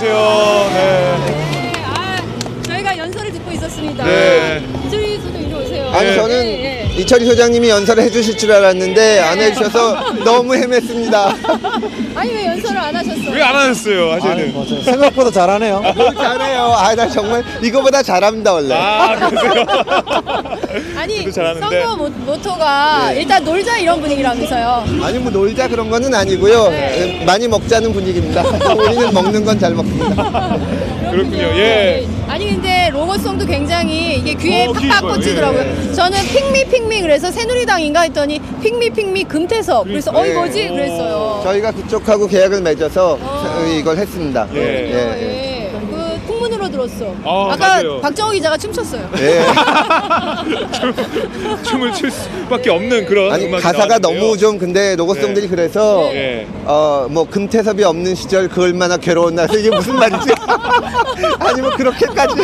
안녕하세요. 네. 저희가 연설을 듣고 있었습니다. 네. 이철희 소장 이리 오세요. 아니 저는 이철희 소장님이 연설을 해주실 줄 알았는데 안 해주셔서 너무 헤맸습니다. 아니 왜 연설을 안 하셨어요? 왜 안 하셨어요? 하시는. 맞아요. 생각보다 잘하네요. 잘해요. 아, 나 정말 이거보다 잘합니다 원래. 그러세요? 아니 저도 잘하는데. 선거 모토가 네. 일단 놀자 이런 분위기라면서요. 아니 뭐 놀자 그런 거는 아니고요. 네. 많이 먹자는 분위기입니다. 우리는 먹는 건 잘 먹습니다. 그렇군요. 예. 아니 근데 로고송도 굉장히 이게 귀에 귀 팍팍 이뻐요. 꽂히더라고요. 예. 저는 핑미 그래서 새누리당인가 했더니 핑미 금태섭. 그래서 네. 이거지 그랬어요. 저희가 그쪽하고 계약을 맺어서 이걸 했습니다. 예. 예. 그 풍문으로 들었어. 아까 맞아요. 박정호 기자가 춤췄어요. 예. 춤을 출 수밖에 없는 그런 아니 음악이 가사가 나왔는데요. 너무 좀 근데 로고송들이 네. 그래서 네. 뭐 금태섭이 없는 시절 그 얼마나 괴로웠나 해서 이게 무슨 말이지? 아니 뭐 그렇게까지.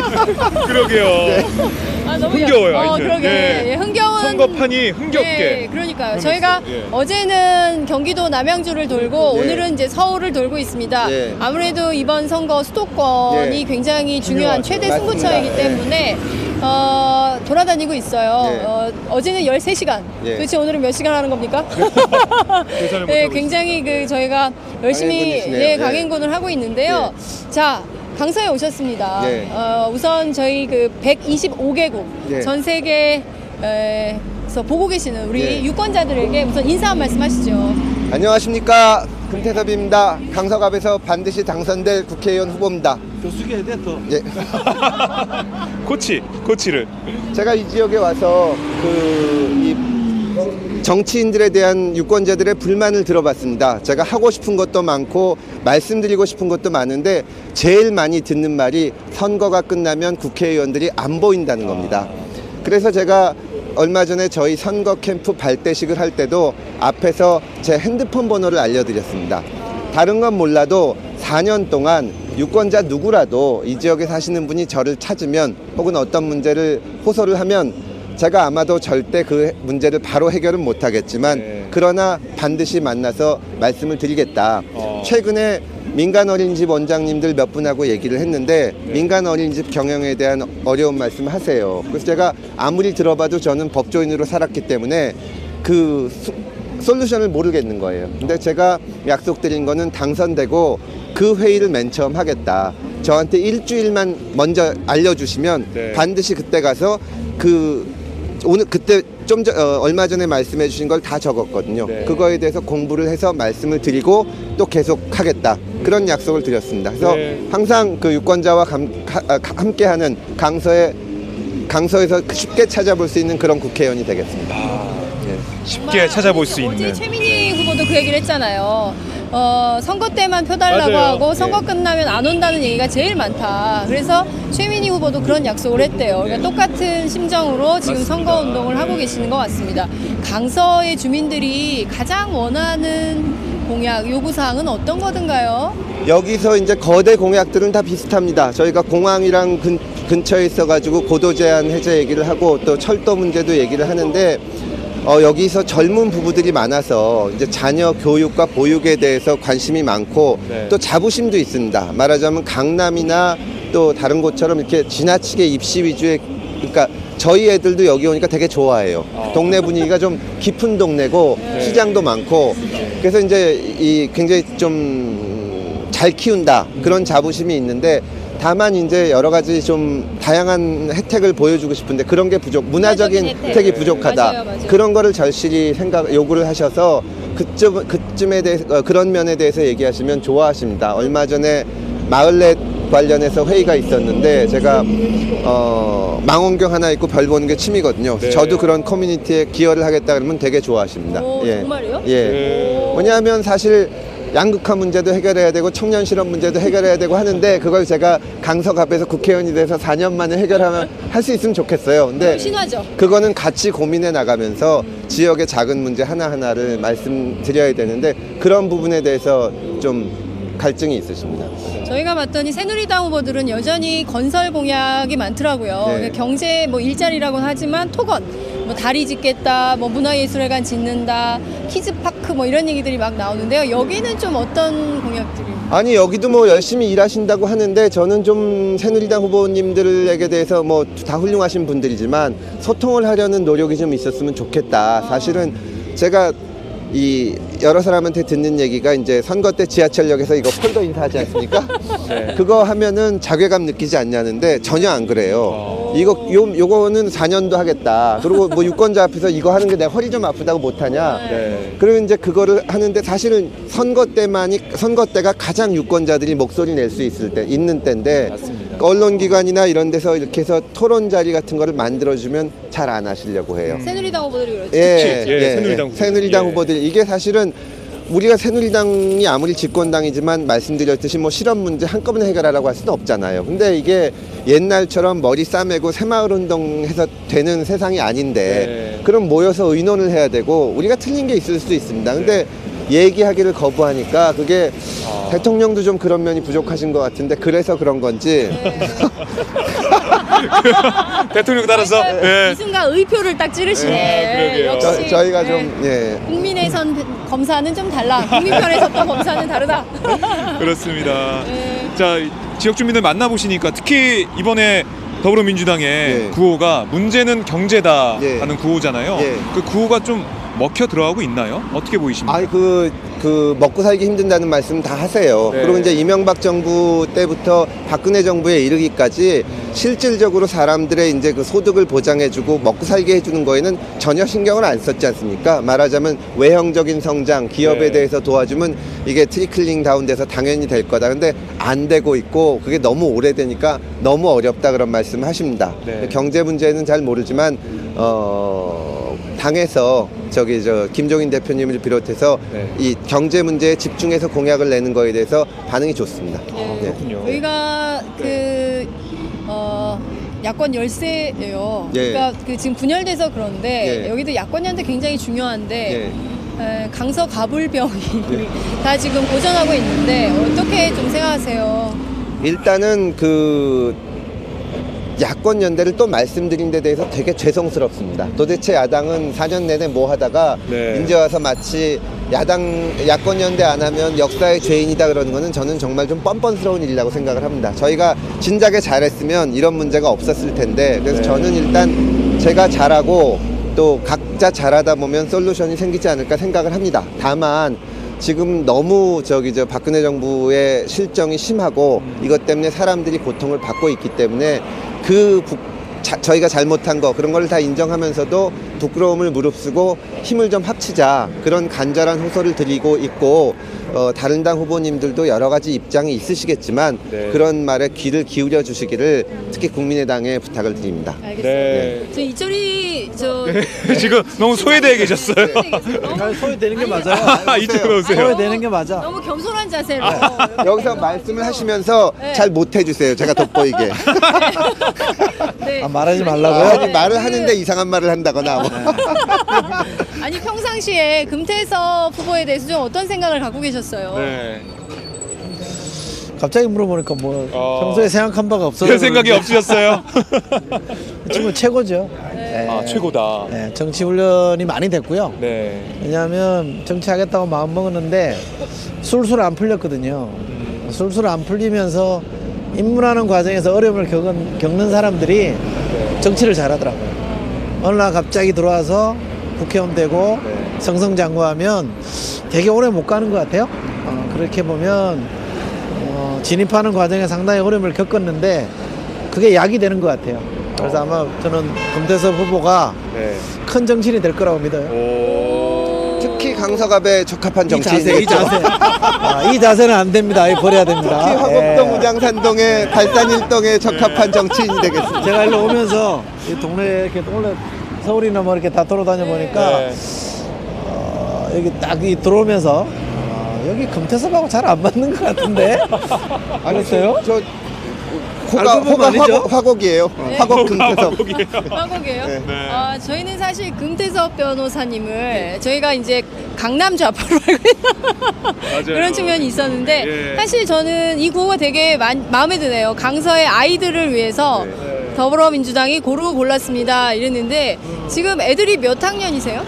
그러게요. 너무 흥겨워요, 하여튼. 그러게. 예. 예, 흥겨운 선거판이 흥겹게. 네, 그러니까요. 흥했어요. 저희가 예. 어제는 경기도 남양주를 돌고 예. 오늘은 이제 서울을 돌고 있습니다. 예. 아무래도 이번 선거 수도권이 예. 굉장히 중요한 최대 맞습니다. 승부처이기 예. 때문에 돌아다니고 있어요. 예. 어제는 13시간. 예. 도대체 오늘은 몇 시간 하는 겁니까? 계산을 네, 못하고 굉장히 강행군이시네요. 저희가 열심히 예. 강행군을 하고 있는데요. 자, 강서에 오셨습니다. 예. 우선 저희 그 125개국 예. 전 세계에서 보고 계시는 우리 예. 유권자들에게 우선 인사 한 말씀 하시죠. 안녕하십니까 금태섭입니다. 강서갑에서 반드시 당선될 국회의원 후보입니다. 교수기 해야 돼 또. 예. 코치를. 제가 이 지역에 와서 이 정치인들에 대한 유권자들의 불만을 들어봤습니다. 제가 하고 싶은 것도 많고 말씀드리고 싶은 것도 많은데 제일 많이 듣는 말이 선거가 끝나면 국회의원들이 안 보인다는 겁니다. 그래서 제가 얼마 전에 저희 선거 캠프 발대식을 할 때도 앞에서 제 핸드폰 번호를 알려드렸습니다. 다른 건 몰라도 4년 동안 유권자 누구라도 이 지역에 사시는 분이 저를 찾으면 혹은 어떤 문제를 호소를 하면 제가 아마도 절대 그 문제를 바로 해결은 못하겠지만 네. 그러나 반드시 만나서 말씀을 드리겠다. 최근에 민간 어린이집 원장님들 몇 분하고 얘기를 했는데 민간 어린이집 경영에 대한 어려운 말씀을 하세요. 그래서 제가 아무리 들어봐도 저는 법조인으로 살았기 때문에 그 솔루션을 모르겠는 거예요. 근데 제가 약속드린 거는 당선되고 그 회의를 맨 처음 하겠다. 저한테 일주일만 먼저 알려주시면 네. 반드시 그때 가서 오늘 그때 얼마 전에 말씀해 주신 걸 다 적었거든요. 네. 그거에 대해서 공부를 해서 말씀을 드리고 또 계속 하겠다. 그런 약속을 드렸습니다. 그래서 네. 항상 그 유권자와 함께하는 강서에서 쉽게 찾아볼 수 있는 그런 국회의원이 되겠습니다. 쉽게 찾아볼 수 있는. 어제 최민희 후보도 그 얘기를 했잖아요. 선거 때만 표 달라고 맞아요. 하고 선거 예. 끝나면 안 온다는 얘기가 제일 많다. 그래서 최민희 후보도 그런 약속을 했대요. 그러니까 똑같은 심정으로 지금 선거 운동을 하고 계시는 것 같습니다. 강서의 주민들이 가장 원하는 공약, 요구사항은 어떤 거든가요? 여기서 이제 거대 공약들은 다 비슷합니다. 저희가 공항이랑 근처에 있어가지고 고도 제한 해제 얘기를 하고 또 철도 문제도 얘기를 하는데 여기서 젊은 부부들이 많아서 이제 자녀 교육과 보육에 대해서 관심이 많고 네. 또 자부심도 있습니다. 말하자면 강남이나 또 다른 곳처럼 이렇게 지나치게 입시 위주의 그러니까 저희 애들도 여기 오니까 되게 좋아해요. 동네 분위기가 좀 깊은 동네고 시장도 많고 그래서 이제 굉장히 좀 잘 키운다 그런 자부심이 있는데 다만 이제 여러 가지 좀 다양한 혜택을 보여주고 싶은데 그런 게 문화적인 혜택이 부족하다. 맞아요. 그런 거를 절실히 요구를 하셔서 그쯤에 대해서 그런 면에 대해서 얘기하시면 좋아하십니다. 얼마 전에 마을넷 관련해서 회의가 있었는데 제가 망원경 하나 있고 별 보는 게 취미거든요. 네. 저도 그런 커뮤니티에 기여를 하겠다 그러면 되게 좋아하십니다. 오, 예. 정말요? 예. 왜냐하면 사실 양극화 문제도 해결해야 되고 청년 실업 문제도 해결해야 되고 하는데 그걸 제가 강서갑에서 국회의원이 돼서 4년 만에 해결하면 할 수 있으면 좋겠어요. 근데 신화죠. 그거는 같이 고민해 나가면서 지역의 작은 문제 하나하나를 말씀드려야 되는데 그런 부분에 대해서 좀 갈증이 있으십니다. 저희가 봤더니 새누리당 후보들은 여전히 건설 공약이 많더라고요. 네. 그러니까 경제 일자리라고는 하지만 토건, 다리 짓겠다, 문화예술회관 짓는다, 키즈파크 이런 얘기들이 막 나오는데요. 여기는 좀 어떤 공약들이? 아니 여기도 뭐 열심히 일하신다고 하는데 저는 좀 새누리당 후보님들에게 대해서 뭐 다 훌륭하신 분들이지만 소통을 하려는 노력이 좀 있었으면 좋겠다. 사실은 제가 이 여러 사람한테 듣는 얘기가 이제 선거 때 지하철역에서 이거 폴더 인사하지 않습니까? 네. 그거 하면은 자괴감 느끼지 않냐는데 전혀 안 그래요. 요거는 4년도 하겠다. 그리고 뭐 유권자 앞에서 이거 하는 게 내가 허리 좀 아프다고 못 하냐. 네. 그리고 이제 그거를 하는데 사실은 선거 때가 가장 유권자들이 목소리 낼 수 있는 때인데 맞습니다. 언론기관이나 이런 데서 이렇게 해서 토론 자리 같은 거를 만들어주면 잘 안 하시려고 해요. 새누리당 후보들이 그렇죠. 특히, 새누리당 후보들. 후보들 이게 사실은 우리가 새누리당이 아무리 집권당이지만 말씀드렸듯이 뭐 실업 문제 한꺼번에 해결하라고 할 수는 없잖아요. 근데 이게 옛날처럼 머리 싸매고 새마을 운동해서 되는 세상이 아닌데 네. 그럼 모여서 의논을 해야 되고 우리가 틀린 게 있을 수도 있습니다. 근데 얘기하기를 거부하니까 그게 대통령도 좀 그런 면이 부족하신 것 같은데 그래서 그런 건지 대통령 따라서 이 순간 의표를 딱 찌르시네. 그러게요. 역시 저희가 좀 국민의 검사는 좀 달라. 국민 편에서 또 검사는 다르다. 그렇습니다. 네. 자, 지역 주민들 만나보시니까 특히 이번에 더불어민주당의 예. 구호가 문제는 경제다 예. 하는 구호잖아요. 예. 그 구호가 좀 먹혀 들어가고 있나요? 어떻게 보이십니까? 아이 그 먹고 살기 힘든다는 말씀 다 하세요. 네. 그리고 이제 이명박 정부 때부터 박근혜 정부에 이르기까지 실질적으로 사람들의 이제 그 소득을 보장해주고 먹고 살게 해주는 거에는 전혀 신경을 안 썼지 않습니까? 말하자면 외형적인 성장, 기업에 네. 대해서 도와주면 이게 트리클링 다운돼서 당연히 될 거다. 근데 안 되고 있고 그게 너무 오래되니까 너무 어렵다 그런 말씀 하십니다. 네. 경제 문제는 잘 모르지만 당에서 김종인 대표님을 비롯해서 네. 이 경제 문제에 집중해서 공약을 내는 거에 대해서 반응이 좋습니다. 네. 그렇군요. 저희가 야권 열세예요. 예. 그러니까 지금 분열돼서 그런데 예. 여기도 야권이한테 굉장히 중요한데 예. 강서 가불병이 다 지금 고전하고 있는데 어떻게 좀 생각하세요? 일단은 야권 연대를 또 말씀드린 데 대해서 되게 죄송스럽습니다. 도대체 야당은 4년 내내 뭐 하다가 네. 이제 와서 마치 야권 연대 안 하면 역사의 죄인이다 그러는 거는 저는 정말 좀 뻔뻔스러운 일이라고 생각을 합니다. 저희가 진작에 잘했으면 이런 문제가 없었을 텐데 그래서 네. 저는 일단 제가 잘하고 또 각자 잘하다 보면 솔루션이 생기지 않을까 생각을 합니다. 다만 지금 너무 박근혜 정부의 실정이 심하고 이것 때문에 사람들이 고통을 받고 있기 때문에 저희가 잘못한 거 그런 걸 다 인정하면서도 부끄러움을 무릅쓰고 힘을 좀 합치자 그런 간절한 호소를 드리고 있고 다른 당 후보님들도 여러 가지 입장이 있으시겠지만 네. 그런 말에 귀를 기울여 주시기를 특히 국민의당에 부탁을 드립니다. 알겠습니다. 네. 저 이철이 지금 너무 소외되어 계셨어요. 소외되는 게 맞아요. 이쪽으로 오세요. 소외되는 게 맞아. 너무 겸손한 자세로 여기서 말씀을 하시면서 네. 잘 못해주세요. 제가 돋보이게. 네. 말하지 말라고요? 아니, 말을 하는데 이상한 말을 한다거나. 아니 평상시에 금태섭 후보에 대해서 좀 어떤 생각을 갖고 계셨어요? 네. 갑자기 물어보니까 평소에 생각한 바가 없어서 별 생각이 없으셨어요? 지금 최고죠. 네. 아, 최고다. 네, 정치 훈련이 많이 됐고요. 네. 왜냐하면 정치하겠다고 마음 먹었는데 술술 안 풀렸거든요. 술술 안 풀리면서 입문하는 과정에서 어려움을 겪는 사람들이 정치를 잘하더라고요. 어느 날 갑자기 들어와서 국회의원 되고 승승장구하면 되게 오래 못 가는 것 같아요. 그렇게 보면 진입하는 과정에 상당히 어려움을 겪었는데 그게 약이 되는 것 같아요. 그래서 아마 저는 금태섭 후보가 큰 정치인이 될 거라고 믿어요. 특히 강서갑에 적합한 이 정치인. 자세. 이 자세는 안 됩니다. 버려야 됩니다. 특히 화곡동 우장산동에 발산일동에 적합한 정치인이 되겠습니다. 제가 일로 오면서 이 동네 이렇게 원래 서울이나 뭐 이렇게 다 돌아다녀 보니까 여기 딱 들어오면서 여기 금태섭하고 잘 안 맞는 것 같은데. 알았어요? 저 알고 보면 아니죠? 화곡이에요. 화곡 금태섭. 한국이에요? 네. 저희는 사실 금태섭 변호사님을 저희가 이제 강남 좌파로 알고 있는 그런 측면이 있었는데 사실 저는 이 구호가 되게 마음에 드네요. 강서의 아이들을 위해서 더불어민주당이 고르고 골랐습니다 이랬는데 지금 애들이 몇 학년이세요?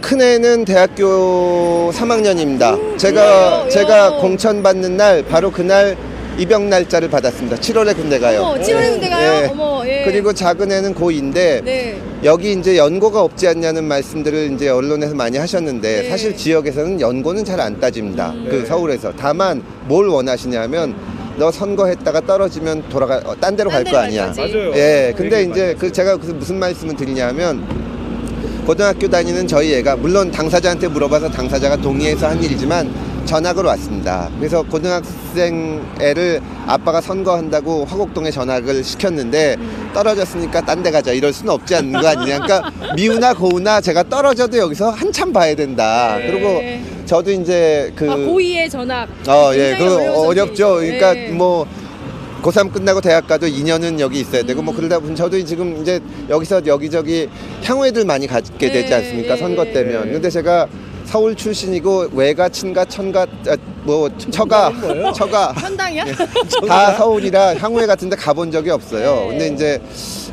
큰애는 대학교 3학년입니다. 그래요? 제가 야. 공천 받는 날 바로 그날 입영 날짜를 받았습니다. 7월에 군대 가요. 어머, 7월에 군대 가요? 예. 어머, 예. 그리고 작은 애는 고2인데 네. 여기 이제 연고가 없지 않냐는 말씀들을 이제 언론에서 많이 하셨는데 네. 사실 지역에서는 연고는 잘 안 따집니다. 그 서울에서. 다만 뭘 원하시냐면 너 선거했다가 떨어지면 딴 데로 갈 거 아니야. 가지. 맞아요. 예. 근데 얘기 이제 제가 무슨 말씀을 드리냐면 고등학교 다니는 저희 애가 물론 당사자한테 물어봐서 당사자가 동의해서 한 일이지만 전학으로 왔습니다. 그래서 고등학생 애를 아빠가 선거한다고 화곡동에 전학을 시켰는데 떨어졌으니까 딴 데 가자 이럴 수는 없지 않는 거 아니냐. 그러니까 미우나 고우나 제가 떨어져도 여기서 한참 봐야 된다. 네. 그리고 저도 이제 고2의 전학. 예, 굉장히 어렵죠. 그러니까 네. 뭐 고3 끝나고 대학 가도 2년은 여기 있어야 되고 뭐 그러다 보면 저도 지금 이제 여기서 여기저기 향후회들 많이 갖게 되지 네, 않습니까? 예. 선거 때면. 네. 근데 제가 서울 출신이고 외가, 친가, 천가, 뭐 처가 현당이야? 다 서울이라 향후회 같은 데 가본 적이 없어요. 네. 근데 이제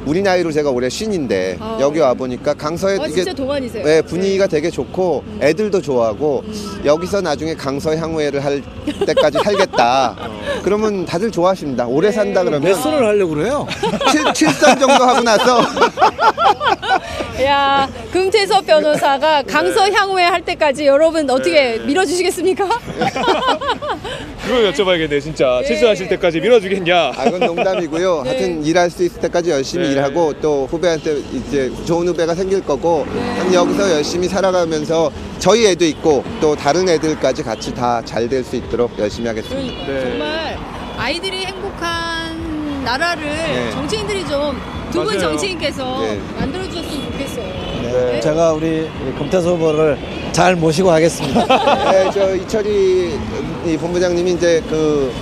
우리 나이로 제가 올해 쉰인데 여기 와 보니까 강서에 이게 진짜 동안이세요. 네, 분위기가 되게 좋고 애들도 좋아하고 여기서 나중에 강서 향후회를 할 때까지 살겠다. 그러면 다들 좋아하십니다. 오래 산다 그러면 몇 선을 하려고 그래요? 7선 정도 하고 나서 야, 금태섭 변호사가 강서 향후회 할 때까지 여러분 어떻게 밀어주시겠습니까? 그걸 여쭤봐야겠네 진짜. 예. 실수하실 때까지 밀어주겠냐. 그건 농담이고요. 하여튼 일할 수 있을 때까지 열심히 네. 일하고 또 후배한테 이제 좋은 후배가 생길 거고 여기서 열심히 살아가면서 저희 애도 있고 또 다른 애들까지 같이 다 잘 될 수 있도록 열심히 하겠습니다. 그러니까 네. 정말 아이들이 행복한 나라를 네. 정치인들이 좀 두 분 맞아요. 정치인께서 네. 만들어주셨으면 좋겠어요. 네. 제가 우리 금태섭 후보를 잘 모시고 하겠습니다. 네, 저 이철희 이 본부장님이 이제 그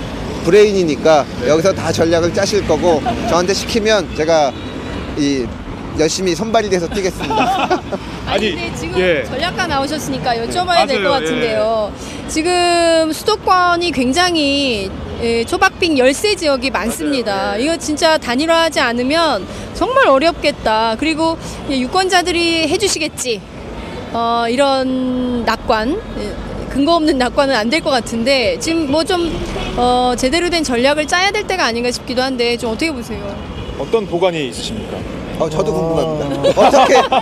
브레인이니까 여기서 다 전략을 짜실 거고 저한테 시키면 제가 열심히 손발이 돼서 뛰겠습니다. 아니 아니, 근데 지금 예. 전략가 나오셨으니까 여쭤봐야 맞아요, 될 것 같은데요. 지금 수도권이 굉장히 초박빙 열세 지역이 많습니다. 이거 진짜 단일화하지 않으면 정말 어렵겠다. 그리고 유권자들이 해주시겠지. 이런 낙관, 근거 없는 낙관은 안 될 것 같은데 지금 뭐 좀 제대로 된 전략을 짜야 될 때가 아닌가 싶기도 한데 좀 어떻게 보세요? 어떤 보관이 있으십니까? 저도 궁금합니다.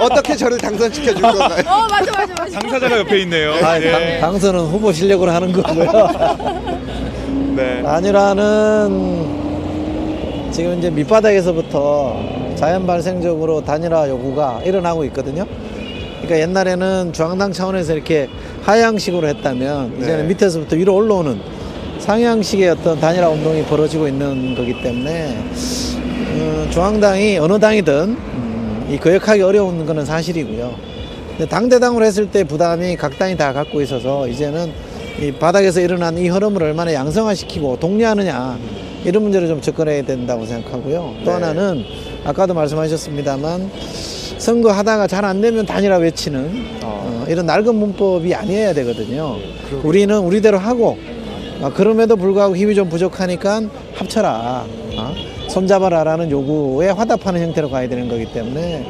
어떻게 저를 당선시켜 줄 건가요? 맞아. 당사자가 옆에 있네요. 예. 당선은 후보 실력으로 하는 거고요. 네. 단일화는 지금 이제 밑바닥에서부터 자연 발생적으로 단일화 요구가 일어나고 있거든요. 그러니까 옛날에는 중앙당 차원에서 이렇게 하향식으로 했다면 이제는 밑에서부터 위로 올라오는 상향식의 어떤 단일화 운동이 벌어지고 있는 거기 때문에 중앙당이 어느 당이든 이 거역하기 어려운 거는 사실이고요. 근데 당대당으로 했을 때 부담이 각 당이 다 갖고 있어서 이제는 이 바닥에서 일어난 이 흐름을 얼마나 양성화시키고 독려하느냐 이런 문제를 좀 접근해야 된다고 생각하고요. 또 하나는 아까도 말씀하셨습니다만 선거하다가 잘 안 되면 단일화 외치는 이런 낡은 문법이 아니어야 되거든요. 우리는 우리대로 하고 그럼에도 불구하고 힘이 좀 부족하니까 합쳐라, 손잡아라라는 요구에 화답하는 형태로 가야 되는 거기 때문에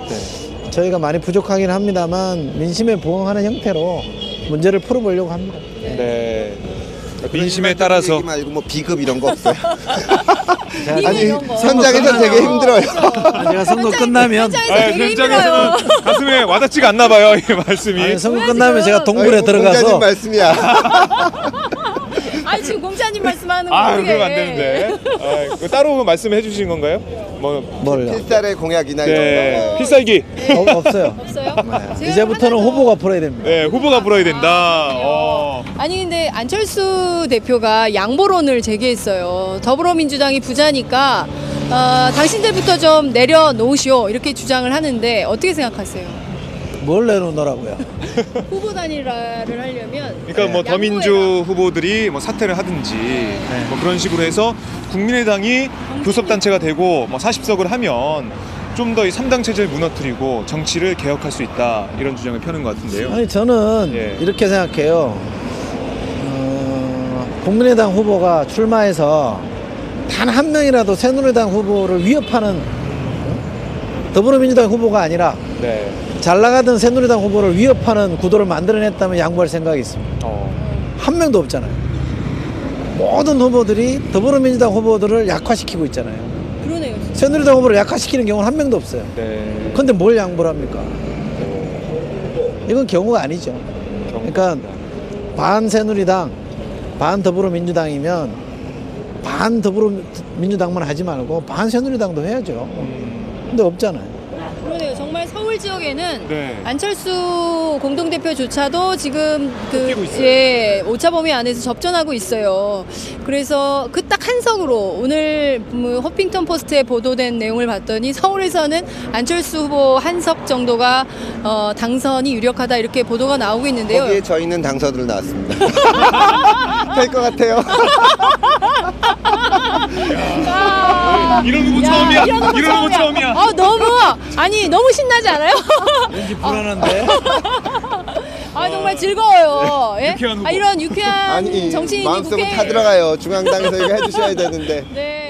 저희가 많이 부족하긴 합니다만 민심에 부응하는 형태로 문제를 풀어보려고 합니다. 네. 민심에 따라서 얘기 말고 뭐 비급 이런 거 없어요. 아니 이런 거. 현장에서 되게 힘들어요. 제가 선거 끝나면 현장에서 되게 힘들어요. 현장에서는 가슴에 와닿지가 않나 봐요 이 말씀이. 아니, 선거 왜 끝나면 지금? 제가 동굴에 공자님 들어가서 말씀이야. 아니 지금 공자님 말씀하는 거 어떻게? 그러면 안 되는데. 그거 따로 말씀해 주신 건가요? 뭘요? 필살의 공약이나 이런 네. 거. 필살기. 없어요. 없어요? 네. 이제부터는 후보가 풀어야 됩니다. 네, 후보가 불어야 된다. 그래요? 아니 근데 안철수 대표가 양보론을 제기했어요. 더불어민주당이 부자니까 당신들부터 좀 내려놓으시오 이렇게 주장을 하는데 어떻게 생각하세요? 뭘 내놓으라고요? 후보 단일화를 하려면 그러니까 뭐 더민주 후보들이 뭐 사퇴를 하든지 뭐 그런 식으로 해서 국민의당이 교섭단체가 되고 뭐 40석을 하면 좀 더 이 3당 체제를 무너뜨리고 정치를 개혁할 수 있다 이런 주장을 펴는 것 같은데요. 아니 저는 예. 이렇게 생각해요. 국민의당 후보가 출마해서 단 한 명이라도 새누리당 후보를 위협하는 더불어민주당 후보가 아니라 네. 잘 나가던 새누리당 후보를 위협하는 구도를 만들어냈다면 양보할 생각이 있습니다. 한 명도 없잖아요. 모든 후보들이 더불어민주당 후보들을 약화시키고 있잖아요. 그러네요. 진짜. 새누리당 후보를 약화시키는 경우는 한 명도 없어요. 네. 근데 뭘 양보를 합니까? 이건 경우가 아니죠. 그러니까 반 새누리당, 반 더불어민주당이면 반 더불어민주당만 하지 말고 반 새누리당도 해야죠. 근데 없잖아요. 그러네요. 정말 서울 지역에는 네. 안철수 공동대표조차도 지금 쫓기고 있어요. 오차 범위 안에서 접전하고 있어요. 그래서 그 딱 한석으로 오늘 허핑턴 포스트에 보도된 내용을 봤더니 서울에서는 안철수 후보 한석 정도가 당선이 유력하다 이렇게 보도가 나오고 있는데요. 거기에 저희는 당선으로 나왔습니다. 될 것 같아요. 이런 후보 처음이야. 이런 후보 처음이야. 너무 신나지 않아요? 왠지 불안한데. 정말 즐거워요. 예? 유쾌한 후보. 이런 유쾌한 아니 정치인이 마음속으로 국회에 다 들어가요. 중앙당에서 이거 해주셔야 되는데. 네.